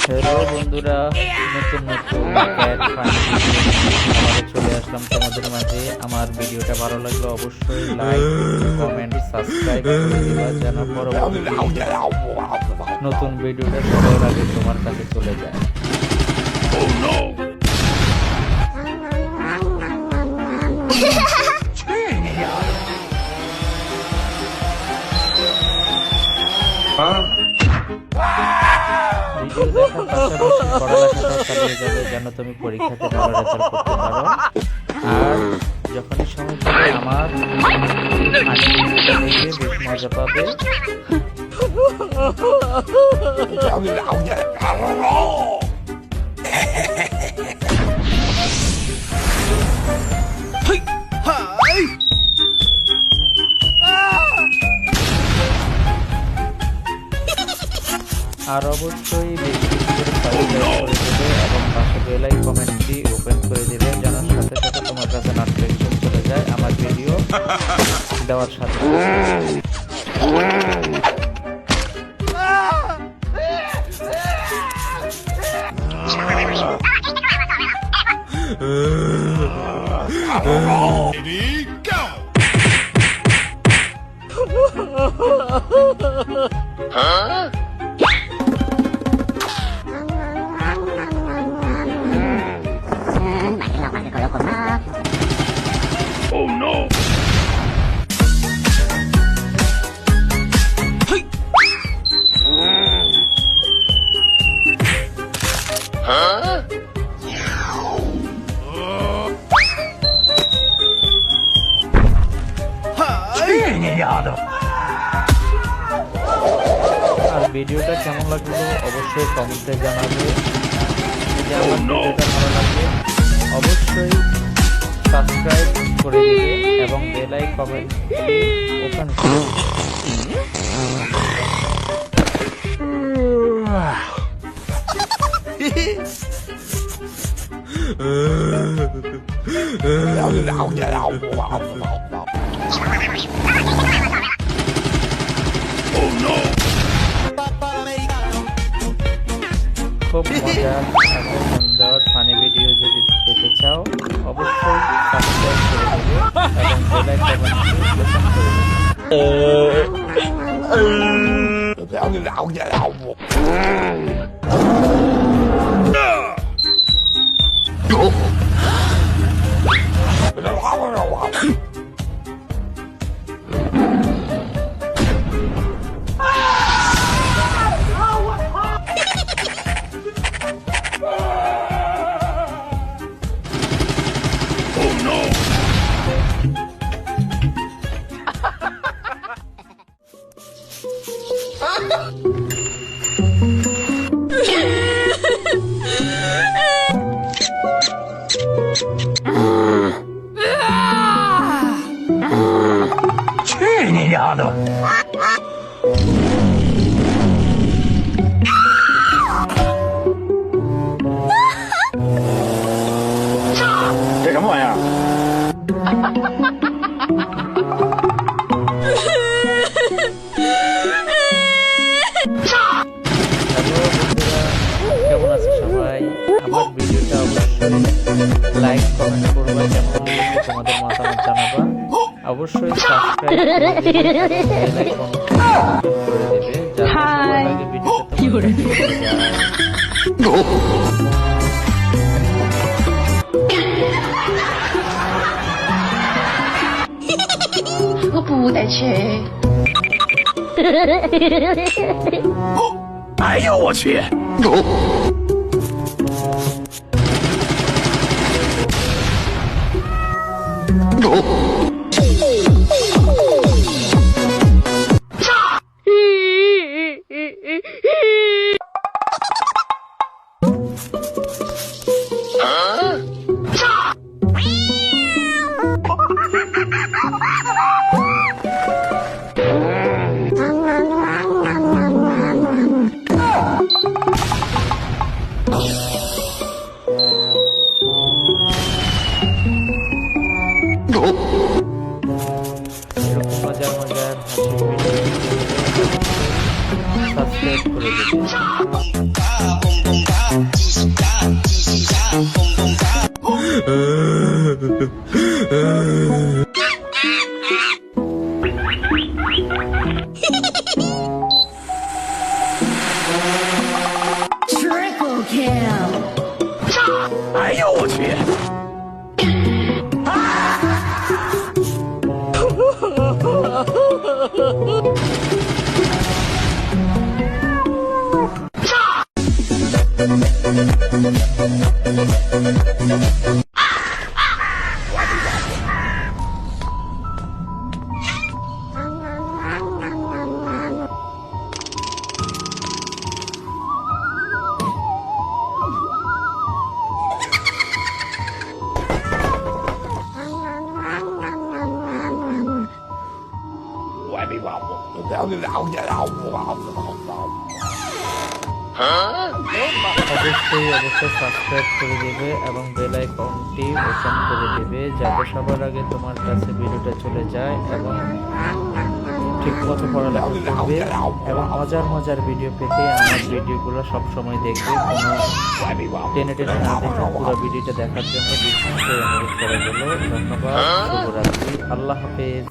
Hello বন্ধুরা, নতুন নতুন ক্যাট ফানি আবারও চলে আসলাম তোমাদের মাঝে। আমার ভিডিওটা ভালো লাগলে অবশ্যই লাইক, কমেন্ট, সাবস্ক্রাইব করে দিবা যেন পরবর্তী নতুন ভিডিওটা সবার আগে তোমার কাছে চলে যায়। ভিডিও দেখার পাশাপাশি পড়ালেখাটা চালিয়ে যাবে যেন তুমি পরীক্ষাতে ভালো রেজাল্ট করতে পারো। আর যখনই সময় পাবে আমার দেখে বেশ মজা পাবে। আর অবশ্যই বেশি বেশি করে সাবস্ক্রাইব করে দেবে এবং পাশে বেল কমেন্টটি ওপেন করে দেবে যেন সাথে সাথে তোমার কাছে নোটিফিকেশন চলে যায় আমার ভিডিও দেওয়ার সাথে Oh no! Huh? আর ভিডিওটা কেমন লাগলো অবশ্যই কমেন্টে জানাবে। যদি আমার ভিডিওটা ভালো লাগে অবশ্যই সাবস্ক্রাইব করে দিবে এবং বেল কমেন্ট ওপেন করে খুব মজার এবং সুন্দর ফানি ভিডিও যদি পেতে চাও অবশ্যই সাবস্ক্রাইব করে দেবে এবং বেল কমেন্টটি ওপেন করে কেমন আছে সবাই? আমার ভিডিওটা অবশ্যই লাইক কমেন্ট করবা, কেমন লেগেছে তোমাদের মতামত জানাবা। অবশ্যই সাবস্ক্রাইব করে দেবে, বেল আইকন করে দেবে যাতে সবার আগে ভিডিওটা তোমার কাছে চলে যায়। 我不得去。哎呦我去！ এরকম মজার মজার হাসির ভিডিও সাবস্ক্রাইব করে দেবেন। অবশ্যই সাবস্ক্রাইব করে দেবে এবং বেল আইকনটি ওপেন করে দেবে যাতে সবার আগে তোমার কাছে ভিডিওটা চলে যায় এবং ঠিক মতো পড়ালেখা করবে এবং মজার ভিডিও পেতে আমার ভিডিওগুলো সবসময় দেখবে। কোনো টেনে না দেখে পুরো ভিডিওটা দেখার জন্য বিশেষ করে অনুরোধ করা গেল। ধন্যবাদ, শুভরাত্রি, আল্লাহ হাফেজ।